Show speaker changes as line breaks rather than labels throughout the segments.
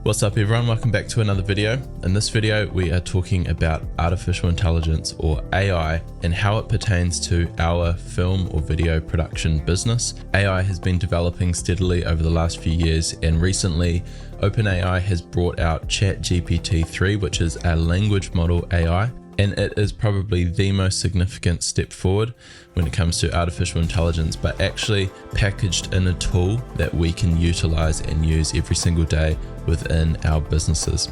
What's up everyone, welcome back to another video. In this video we are talking about artificial intelligence or AI and how it pertains to our film or video production business. AI has been developing steadily over the last few years, and recently OpenAI has brought out ChatGPT3, which is a language model AI, and it is probably the most significant step forward when it comes to artificial intelligence, but actually packaged in a tool that we can utilize and use every single day within our businesses.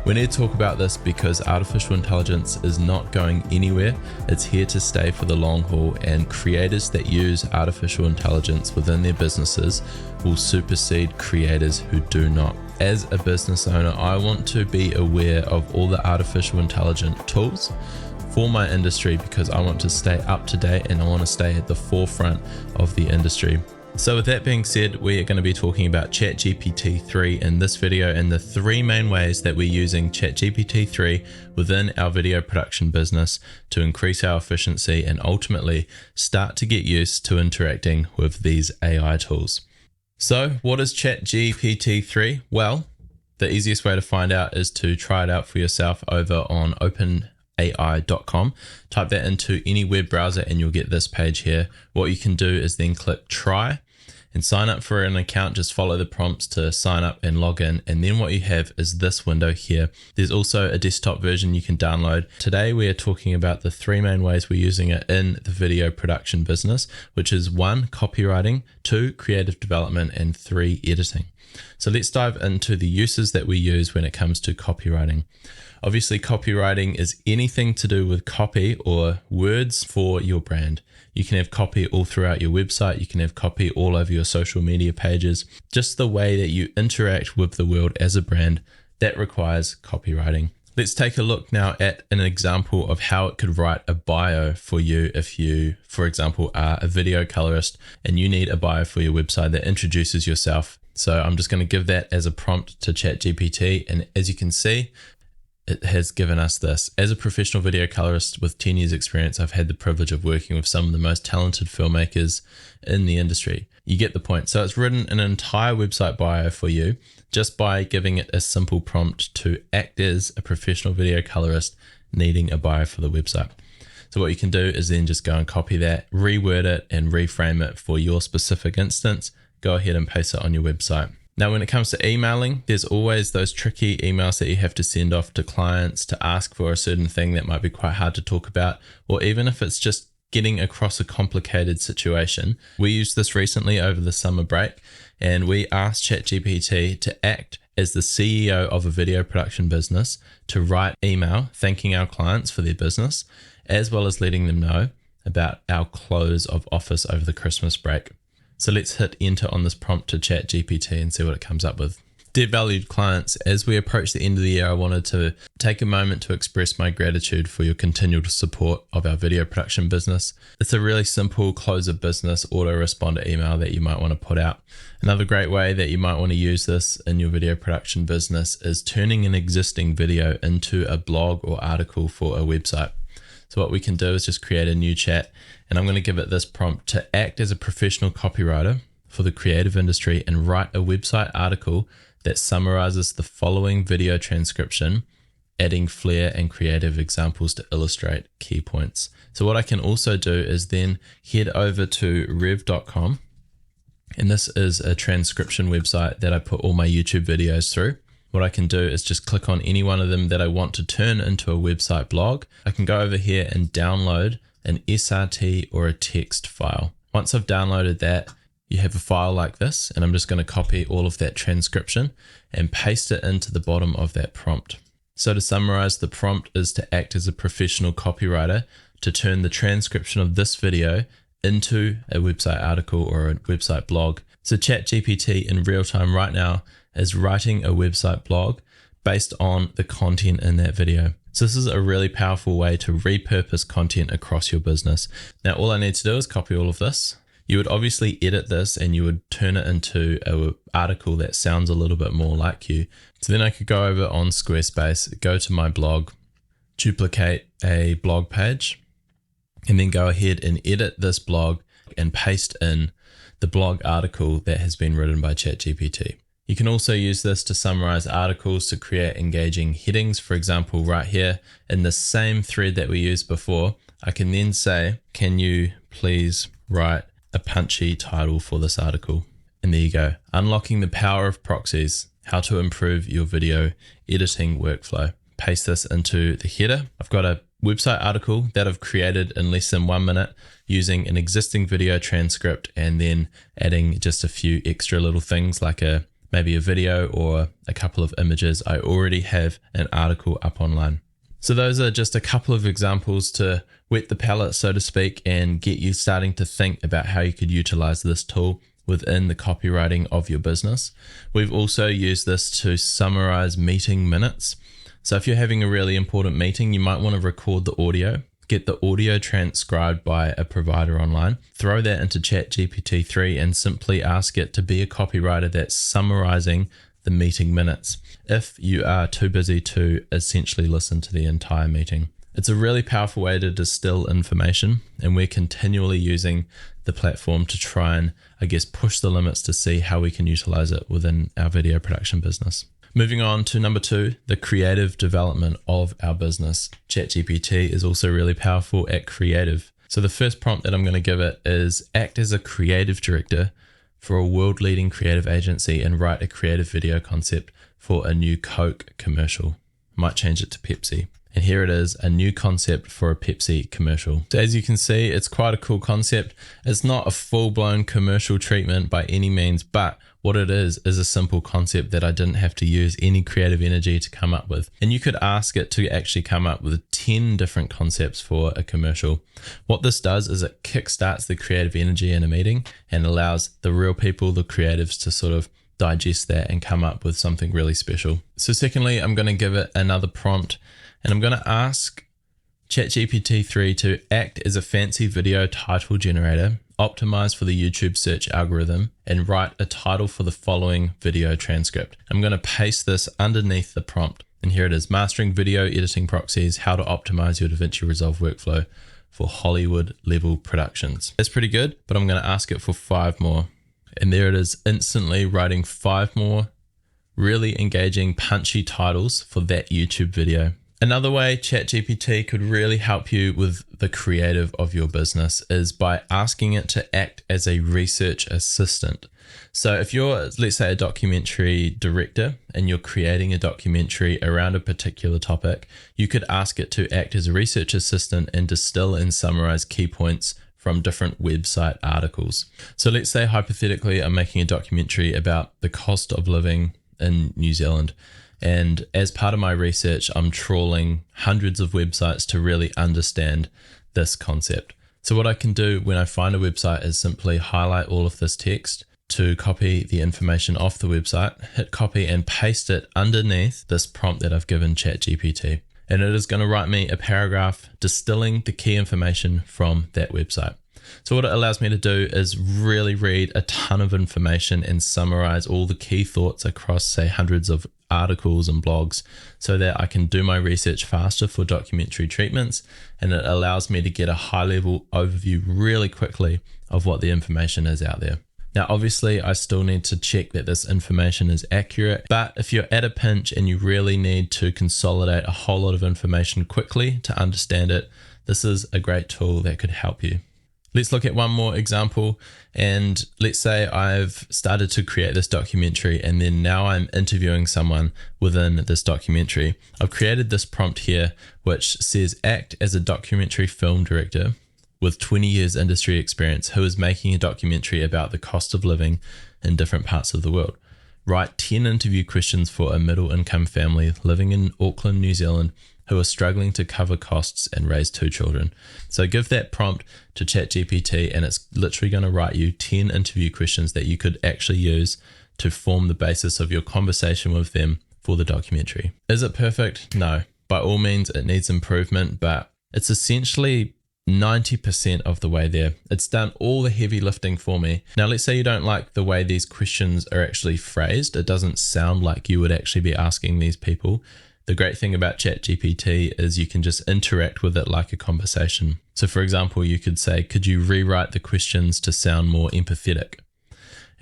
We need to talk about this because artificial intelligence is not going anywhere. It's here to stay for the long haul, and creators that use artificial intelligence within their businesses will supersede creators who do not. As a business owner, I want to be aware of all the artificial intelligent tools for my industry because I want to stay up to date and I want to stay at the forefront of the industry. So with that being said, we are going to be talking about ChatGPT3 in this video and the three main ways that we're using ChatGPT3 within our video production business to increase our efficiency and ultimately start to get used to interacting with these AI tools. So what is ChatGPT3? Well, the easiest way to find out is to try it out for yourself over on OpenAI.com. Type that into any web browser and you'll get this page here. What you can do is then click try and sign up for an account. Just follow the prompts to sign up and log in. And then what you have is this window here. There's also a desktop version you can download. Today we are talking about the three main ways we're using it in the video production business, which is 1, copywriting, 2, creative development, and 3, editing. So let's dive into the uses that we use when it comes to copywriting. Obviously, copywriting is anything to do with copy or words for your brand. You can have copy all throughout your website. You can have copy all over your social media pages. Just the way that you interact with the world as a brand, that requires copywriting. Let's take a look now at an example of how it could write a bio for you if you, for example, are a video colorist and you need a bio for your website that introduces yourself. So I'm just going to give that as a prompt to ChatGPT, and as you can see, it has given us this. As a professional video colorist with 10 years experience, I've had the privilege of working with some of the most talented filmmakers in the industry. You get the point. So it's written an entire website bio for you just by giving it a simple prompt to act as a professional video colorist needing a bio for the website. So what you can do is then just go and copy that, reword it and reframe it for your specific instance. Go ahead and paste it on your website. Now, when it comes to emailing, there's always those tricky emails that you have to send off to clients to ask for a certain thing that might be quite hard to talk about, or even if it's just getting across a complicated situation. We used this recently over the summer break, and we asked ChatGPT to act as the CEO of a video production business to write email thanking our clients for their business, as well as letting them know about our close of office over the Christmas break. So let's hit enter on this prompt to ChatGPT and see what it comes up with. Dear valued clients, as we approach the end of the year, I wanted to take a moment to express my gratitude for your continued support of our video production business. It's a really simple close of business autoresponder email that you might want to put out. Another great way that you might want to use this in your video production business is turning an existing video into a blog or article for a website. So what we can do is just create a new chat, and I'm going to give it this prompt to act as a professional copywriter for the creative industry and write a website article that summarizes the following video transcription, adding flair and creative examples to illustrate key points. So what I can also do is then head over to rev.com, and this is a transcription website that I put all my YouTube videos through. What I can do is just click on any one of them that I want to turn into a website blog. I can go over here and download an SRT or a text file. Once I've downloaded that, you have a file like this, and I'm just going to copy all of that transcription and paste it into the bottom of that prompt. So to summarize, the prompt is to act as a professional copywriter to turn the transcription of this video into a website article or a website blog. So ChatGPT in real time right now is writing a website blog based on the content in that video. So this is a really powerful way to repurpose content across your business. Now, all I need to do is copy all of this. You would obviously edit this and you would turn it into an article that sounds a little bit more like you. So then I could go over on Squarespace, go to my blog, duplicate a blog page, and then go ahead and edit this blog and paste in the blog article that has been written by ChatGPT. You can also use this to summarize articles to create engaging headings. For example, right here in the same thread that we used before, I can then say, can you please write a punchy title for this article? And there you go. Unlocking the power of proxies, how to improve your video editing workflow. Paste this into the header. I've got a website article that I've created in less than 1 minute using an existing video transcript and then adding just a few extra little things like maybe a video or a couple of images. I already have an article up online. So those are just a couple of examples to whet the palate, so to speak, and get you starting to think about how you could utilize this tool within the copywriting of your business. We've also used this to summarize meeting minutes. So if you're having a really important meeting, you might want to record the audio, get the audio transcribed by a provider online, throw that into ChatGPT3 and simply ask it to be a copywriter that's summarizing the meeting minutes if you are too busy to essentially listen to the entire meeting. It's a really powerful way to distill information, and we're continually using the platform to try and, push the limits to see how we can utilize it within our video production business. Moving on to number 2, the creative development of our business. ChatGPT is also really powerful at creative. So the first prompt that I'm going to give it is act as a creative director for a world-leading creative agency and write a creative video concept for a new Coke commercial. Might change it to Pepsi. And here it is, a new concept for a Pepsi commercial. So as you can see, it's quite a cool concept. It's not a full-blown commercial treatment by any means, but what it is a simple concept that I didn't have to use any creative energy to come up with. And you could ask it to actually come up with 10 different concepts for a commercial. What this does is it kickstarts the creative energy in a meeting and allows the real people, the creatives, to sort of digest that and come up with something really special. So secondly, I'm going to give it another prompt. And I'm going to ask ChatGPT3 to act as a fancy video title generator, optimize for the YouTube search algorithm, and write a title for the following video transcript. I'm going to paste this underneath the prompt. And here it is, mastering video editing proxies, how to optimize your DaVinci Resolve workflow for Hollywood level productions. That's pretty good, but I'm going to ask it for 5 more. And there it is, instantly writing 5 more really engaging, punchy titles for that YouTube video. Another way ChatGPT could really help you with the creative of your business is by asking it to act as a research assistant. So if you're, let's say, a documentary director and you're creating a documentary around a particular topic, you could ask it to act as a research assistant and distill and summarize key points from different website articles. So let's say hypothetically, I'm making a documentary about the cost of living in New Zealand. And as part of my research, I'm trawling hundreds of websites to really understand this concept. So what I can do when I find a website is simply highlight all of this text to copy the information off the website, hit copy and paste it underneath this prompt that I've given ChatGPT. And it is going to write me a paragraph distilling the key information from that website. So what it allows me to do is really read a ton of information and summarize all the key thoughts across, say, hundreds of articles and blogs so that I can do my research faster for documentary treatments, and it allows me to get a high-level overview really quickly of what the information is out there. Now, obviously, I still need to check that this information is accurate, but if you're at a pinch and you really need to consolidate a whole lot of information quickly to understand it, this is a great tool that could help you. Let's look at one more example, and let's say I've started to create this documentary and then now I'm interviewing someone within this documentary. I've created this prompt here which says act as a documentary film director with 20 years industry experience who is making a documentary about the cost of living in different parts of the world. Write 10 interview questions for a middle income family living in Auckland, New Zealand who are struggling to cover costs and raise 2 children. So give that prompt to ChatGPT and it's literally going to write you 10 interview questions that you could actually use to form the basis of your conversation with them for the documentary. Is it perfect? No. By all means, it needs improvement, but it's essentially 90% of the way there. It's done all the heavy lifting for me. Now, let's say you don't like the way these questions are actually phrased. It doesn't sound like you would actually be asking these people. The great thing about ChatGPT is you can just interact with it like a conversation. So for example, you could say, could you rewrite the questions to sound more empathetic?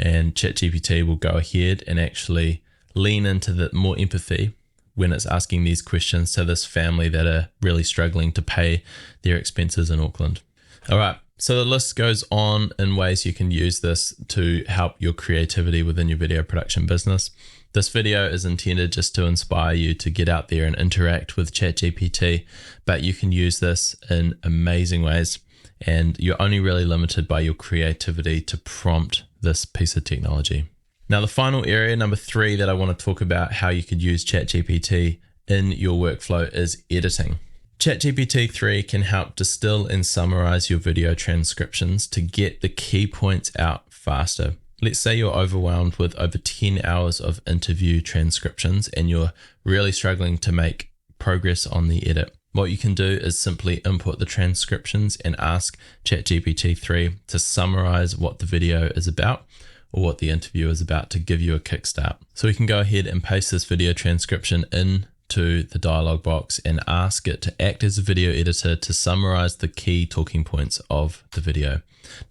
and ChatGPT will go ahead and actually lean into the more empathy when it's asking these questions to this family that are really struggling to pay their expenses in Auckland. All right, so the list goes on in ways you can use this to help your creativity within your video production business. This video is intended just to inspire you to get out there and interact with ChatGPT, but you can use this in amazing ways, and you're only really limited by your creativity to prompt this piece of technology. Now, the final area, number 3, that I want to talk about how you could use ChatGPT in your workflow is editing. ChatGPT3 can help distill and summarize your video transcriptions to get the key points out faster. Let's say you're overwhelmed with over 10 hours of interview transcriptions and you're really struggling to make progress on the edit. What you can do is simply input the transcriptions and ask ChatGPT3 to summarize what the video is about or what the interview is about to give you a kickstart. So we can go ahead and paste this video transcription into the dialog box and ask it to act as a video editor to summarize the key talking points of the video.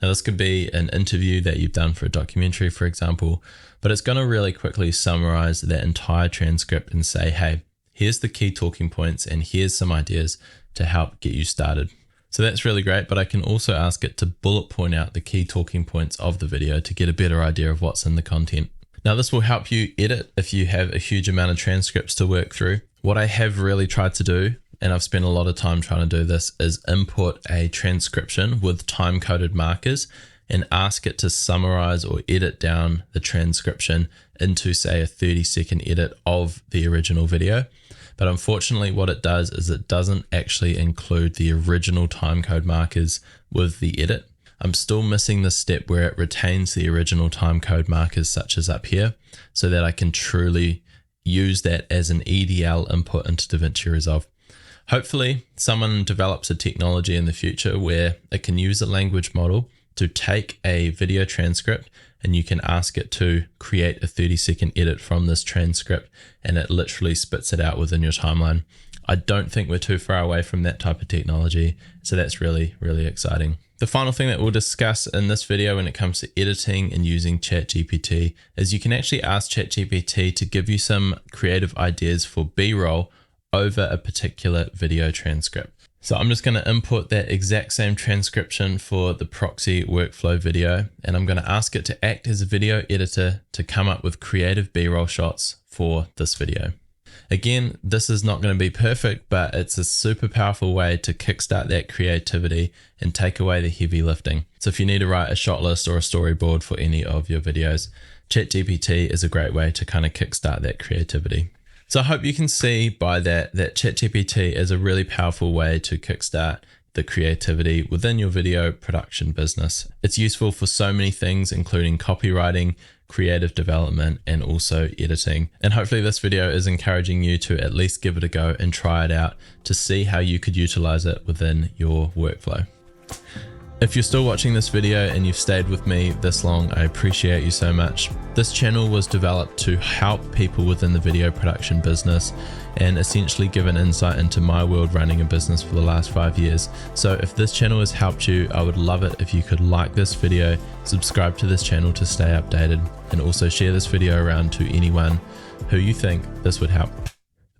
Now, this could be an interview that you've done for a documentary, for example, but it's going to really quickly summarize that entire transcript and say, hey, here's the key talking points and here's some ideas to help get you started. So that's really great, but I can also ask it to bullet point out the key talking points of the video to get a better idea of what's in the content. Now, this will help you edit if you have a huge amount of transcripts to work through. What I have really tried to do, and I've spent a lot of time trying to do this, is input a transcription with time-coded markers and ask it to summarize or edit down the transcription into, say, a 30-second edit of the original video. But unfortunately, what it does is it doesn't actually include the original timecode markers with the edit. I'm still missing the step where it retains the original timecode markers, such as up here, so that I can truly use that as an EDL input into DaVinci Resolve. Hopefully, someone develops a technology in the future where it can use a language model to take a video transcript and you can ask it to create a 30-second edit from this transcript and it literally spits it out within your timeline. I don't think we're too far away from that type of technology, so that's really, really exciting. The final thing that we'll discuss in this video when it comes to editing and using ChatGPT is you can actually ask ChatGPT to give you some creative ideas for B-roll over a particular video transcript. So I'm just going to input that exact same transcription for the proxy workflow video, and I'm going to ask it to act as a video editor to come up with creative B-roll shots for this video. Again, this is not going to be perfect, but it's a super powerful way to kickstart that creativity and take away the heavy lifting. So if you need to write a shot list or a storyboard for any of your videos, ChatGPT is a great way to kind of kickstart that creativity. So I hope you can see by that ChatGPT is a really powerful way to kickstart the creativity within your video production business. It's useful for so many things, including copywriting, creative development, and also editing. And hopefully this video is encouraging you to at least give it a go and try it out to see how you could utilize it within your workflow. If you're still watching this video and you've stayed with me this long, I appreciate you so much. This channel was developed to help people within the video production business and essentially give an insight into my world running a business for the last 5 years. So if this channel has helped you, I would love it if you could like this video, subscribe to this channel to stay updated, and also share this video around to anyone who you think this would help.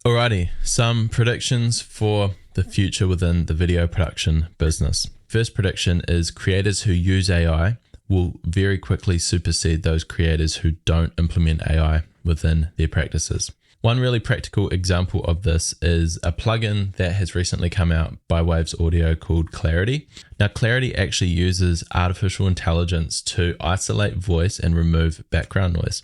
Alrighty, some predictions for the future within the video production business. First prediction is creators who use AI will very quickly supersede those creators who don't implement AI within their practices. One really practical example of this is a plugin that has recently come out by Waves Audio called Clarity. Now, Clarity actually uses artificial intelligence to isolate voice and remove background noise.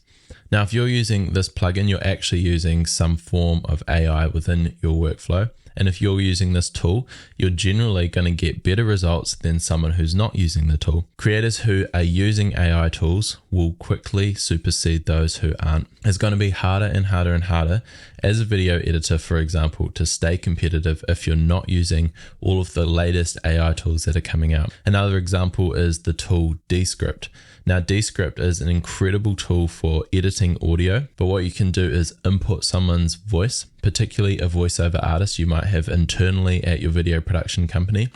Now, if you're using this plugin, you're actually using some form of AI within your workflow. And if you're using this tool, you're generally going to get better results than someone who's not using the tool. Creators who are using AI tools will quickly supersede those who aren't. It's going to be harder and harder and harder as a video editor, for example, to stay competitive if you're not using all of the latest AI tools that are coming out. Another example is the tool Descript. Now, Descript is an incredible tool for editing audio, but what you can do is input someone's voice, particularly a voiceover artist. You might might have internally at your video production company.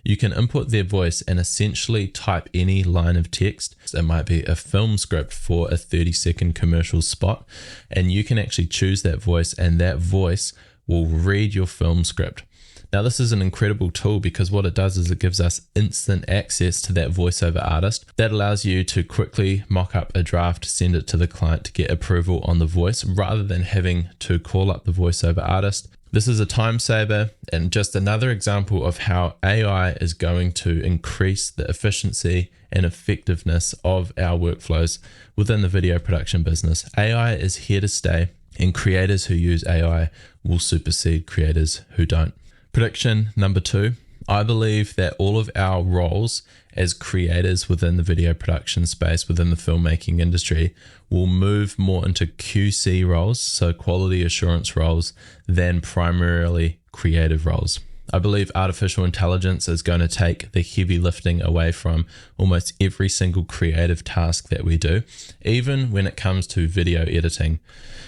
You can input their voice and essentially type any line of text. It might be a film script for a 30-second commercial spot, and you can actually choose that voice, and that voice will read your film script. Now, this is an incredible tool because what it does is it gives us instant access to that voiceover artist. That allows you to quickly mock up a draft, send it to the client to get approval on the voice rather than having to call up the voiceover artist. This is a time saver and just another example of how AI is going to increase the efficiency and effectiveness of our workflows within the video production business. AI is here to stay, and creators who use AI will supersede creators who don't. Prediction number 2, I believe that all of our roles as creators within the video production space, within the filmmaking industry, will move more into QC roles, so quality assurance roles, than primarily creative roles. I believe artificial intelligence is going to take the heavy lifting away from almost every single creative task that we do, even when it comes to video editing.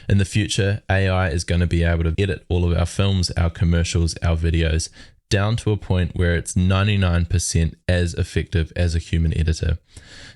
In the future, AI is going to be able to edit all of our films, our commercials, our videos, down to a point where it's 99% as effective as a human editor.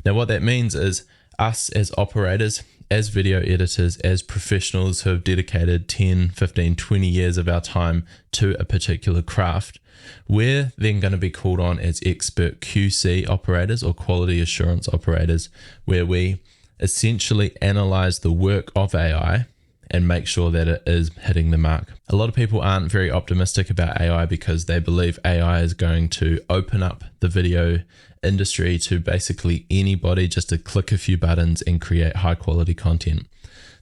Now, what that means is us as operators, as video editors, as professionals who have dedicated 10, 15, 20 years of our time to a particular craft, we're then going to be called on as expert QC operators or quality assurance operators, where we essentially analyze the work of AI and make sure that it is hitting the mark. A lot of people aren't very optimistic about AI because they believe AI is going to open up the video industry to basically anybody just to click a few buttons and create high quality content.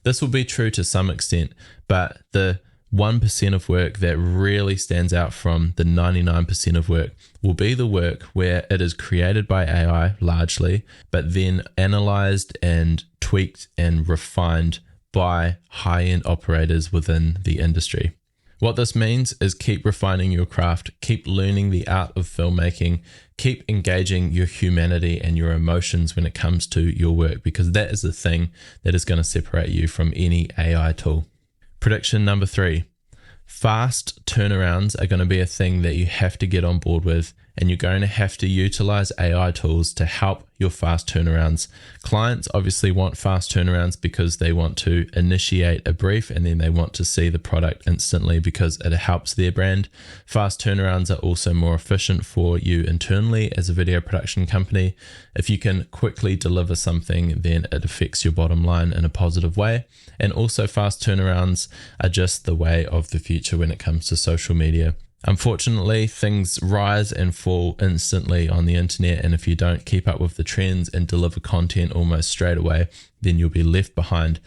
This will be true to some extent, but the 1% of work that really stands out from the 99% of work will be the work where it is created by AI largely, but then analyzed and tweaked and refined by high-end operators within the industry. What this means is keep refining your craft, keep learning the art of filmmaking, keep engaging your humanity and your emotions when it comes to your work, because that is the thing that is going to separate you from any AI tool. Prediction number 3, fast turnarounds are going to be a thing that you have to get on board with, and you're going to have to utilize AI tools to help your fast turnarounds. Clients obviously want fast turnarounds because they want to initiate a brief and then they want to see the product instantly because it helps their brand. Fast turnarounds are also more efficient for you internally as a video production company. If you can quickly deliver something, then it affects your bottom line in a positive way. And also fast turnarounds are just the way of the future when it comes to social media. Unfortunately, things rise and fall instantly on the internet, and if you don't keep up with the trends and deliver content almost straight away, then you'll be left behind.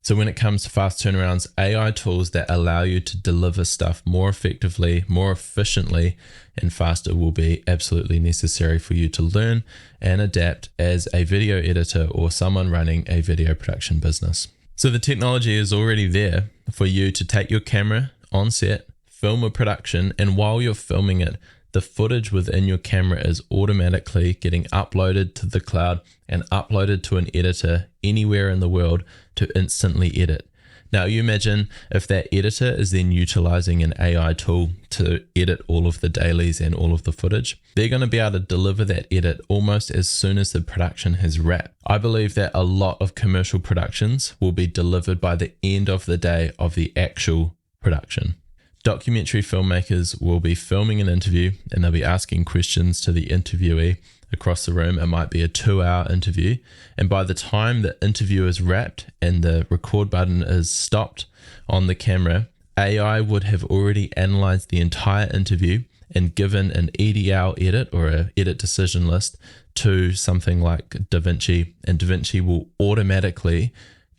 So when it comes to fast turnarounds, AI tools that allow you to deliver stuff more effectively, more efficiently, and faster will be absolutely necessary for you to learn and adapt as a video editor or someone running a video production business. So the technology is already there for you to take your camera on set, film a production, and while you're filming it, the footage within your camera is automatically getting uploaded to the cloud and uploaded to an editor anywhere in the world to instantly edit. Now you imagine if that editor is then utilizing an AI tool to edit all of the dailies and all of the footage, they're going to be able to deliver that edit almost as soon as the production has wrapped. I believe that a lot of commercial productions will be delivered by the end of the day of the actual production. Documentary filmmakers will be filming an interview and they'll be asking questions to the interviewee across the room. It might be a 2-hour interview. And by the time the interview is wrapped and the record button is stopped on the camera, AI would have already analyzed the entire interview and given an EDL edit or an edit decision list to something like DaVinci. And DaVinci will automatically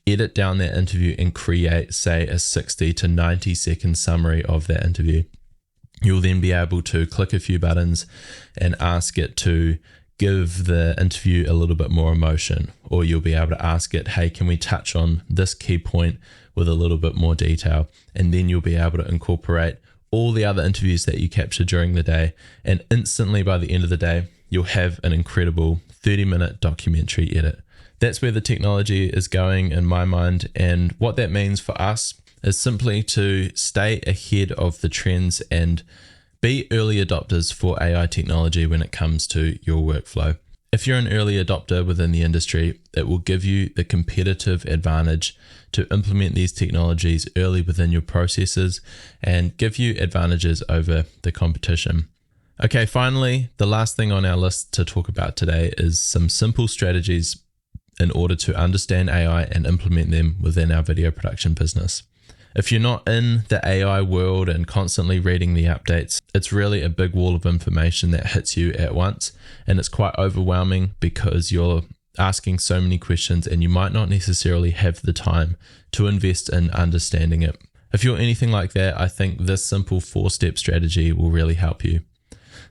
edit down that interview and create, say, a 60 to 90 second summary of that interview. You'll then be able to click a few buttons and ask it to give the interview a little bit more emotion, or you'll be able to ask it, hey, can we touch on this key point with a little bit more detail? And then you'll be able to incorporate all the other interviews that you capture during the day, and instantly by the end of the day, you'll have an incredible 30-minute documentary edit. That's where the technology is going in my mind, and what that means for us is simply to stay ahead of the trends and be early adopters for AI technology when it comes to your workflow. If you're an early adopter within the industry, it will give you the competitive advantage to implement these technologies early within your processes and give you advantages over the competition. Okay, finally, the last thing on our list to talk about today is some simple strategies in order to understand AI and implement them within our video production business. If you're not in the AI world and constantly reading the updates, it's really a big wall of information that hits you at once, and it's quite overwhelming because you're asking so many questions and you might not necessarily have the time to invest in understanding it. If you're anything like that, I think this simple 4-step strategy will really help you.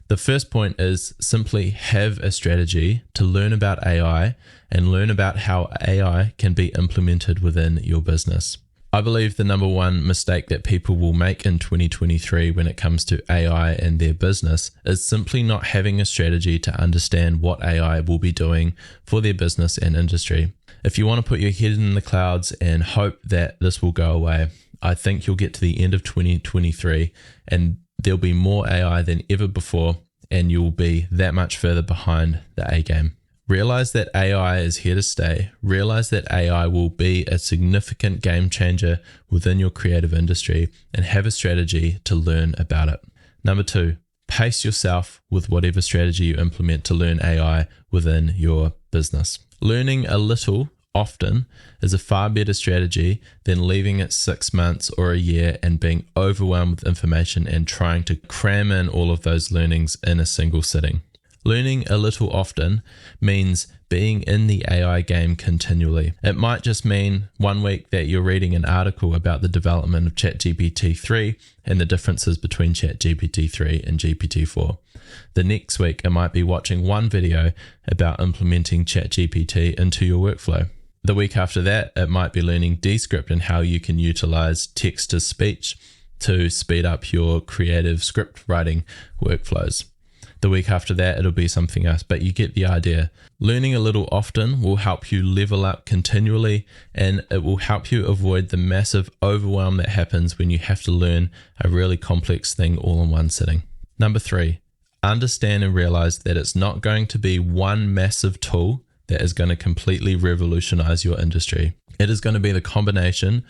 The first point is simply have a strategy to learn about AI and learn about how AI can be implemented within your business. I believe the number one mistake that people will make in 2023 when it comes to AI and their business is simply not having a strategy to understand what AI will be doing for their business and industry. If you want to put your head in the clouds and hope that this will go away, I think you'll get to the end of 2023 and there'll be more AI than ever before, and you'll be that much further behind the A game. Realize that AI is here to stay. Realize that AI will be a significant game changer within your creative industry and have a strategy to learn about it. Number 2, pace yourself with whatever strategy you implement to learn AI within your business. Learning a little often is a far better strategy than leaving it 6 months or a year and being overwhelmed with information and trying to cram in all of those learnings in a single sitting. Learning a little often means being in the AI game continually. It might just mean one week that you're reading an article about the development of ChatGPT3 and the differences between ChatGPT3 and GPT-4. The next week, it might be watching one video about implementing ChatGPT into your workflow. The week after that, it might be learning Descript and how you can utilize text-to-speech to speed up your creative script writing workflows. The week after that, it'll be something else, but you get the idea. Learning a little often will help you level up continually, and it will help you avoid the massive overwhelm that happens when you have to learn a really complex thing all in one sitting. Number 3, understand and realize that it's not going to be one massive tool that is going to completely revolutionize your industry. It is going to be the combination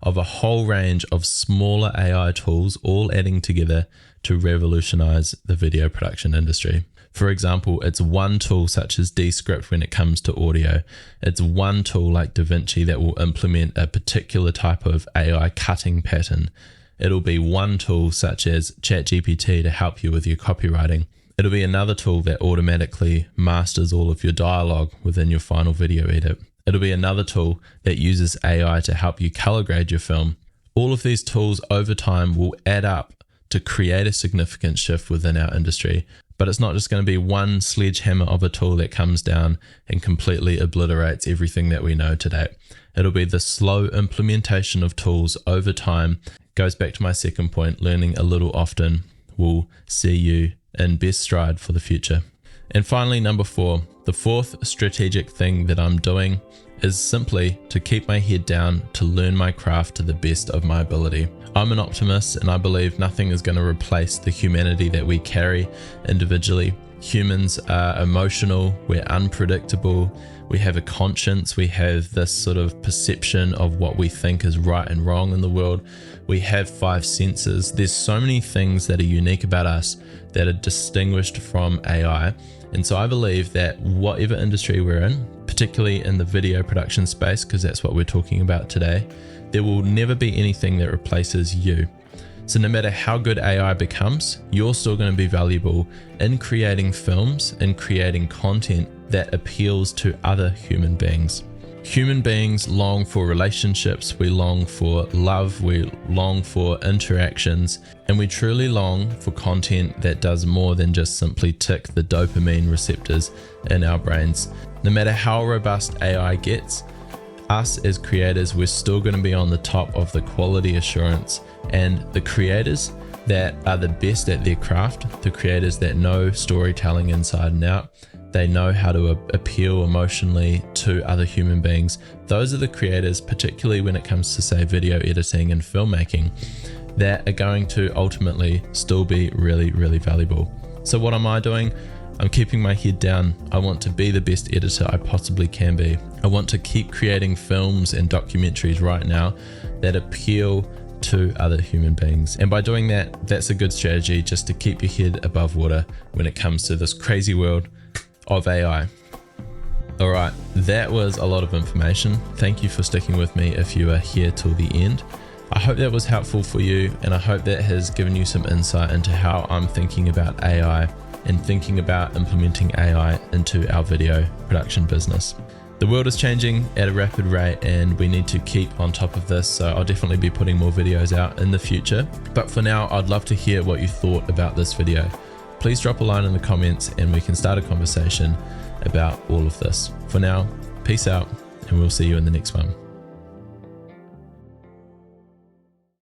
of a whole range of smaller AI tools all adding together to revolutionize the video production industry. For example, it's one tool such as Descript when it comes to audio. It's one tool like DaVinci that will implement a particular type of AI cutting pattern. It'll be one tool such as ChatGPT to help you with your copywriting. It'll be another tool that automatically masters all of your dialogue within your final video edit. It'll be another tool that uses AI to help you color grade your film. All of these tools over time will add up to create a significant shift within our industry. But it's not just going to be one sledgehammer of a tool that comes down and completely obliterates everything that we know today. It'll be the slow implementation of tools over time. Goes back to my second point, learning a little often will see you in best stride for the future. And finally, number 4, the fourth strategic thing that I'm doing is simply to keep my head down to learn my craft to the best of my ability. I'm an optimist and I believe nothing is going to replace the humanity that we carry individually. Humans are emotional, we're unpredictable, we have a conscience, we have this sort of perception of what we think is right and wrong in the world. We have 5 senses. There's so many things that are unique about us that are distinguished from AI. And so I believe that whatever industry we're in, particularly in the video production space, because that's what we're talking about today, there will never be anything that replaces you. So no matter how good AI becomes, you're still going to be valuable in creating films and creating content that appeals to other human beings. Human beings long for relationships, we long for love, we long for interactions, and we truly long for content that does more than just simply tick the dopamine receptors in our brains. No matter how robust AI gets, us as creators, we're still going to be on the top of the quality assurance, and the creators that are the best at their craft, the creators that know storytelling inside and out, They know how to appeal emotionally to other human beings. Those are the creators, particularly when it comes to, say, video editing and filmmaking, that are going to ultimately still be really, really valuable. So what am I doing? I'm keeping my head down. I want to be the best editor I possibly can be. I want to keep creating films and documentaries right now that appeal to other human beings. And by doing that, that's a good strategy just to keep your head above water when it comes to this crazy world of AI. All right, that was a lot of information. Thank you for sticking with me if you are here till the end. I hope that was helpful for you, and I hope that has given you some insight into how I'm thinking about AI and thinking about implementing AI into our video production business. The world is changing at a rapid rate and we need to keep on top of this, so I'll definitely be putting more videos out in the future. But for now, I'd love to hear what you thought about this video. Please drop a line in the comments and we can start a conversation about all of this. For now, peace out and we'll see you in the next one.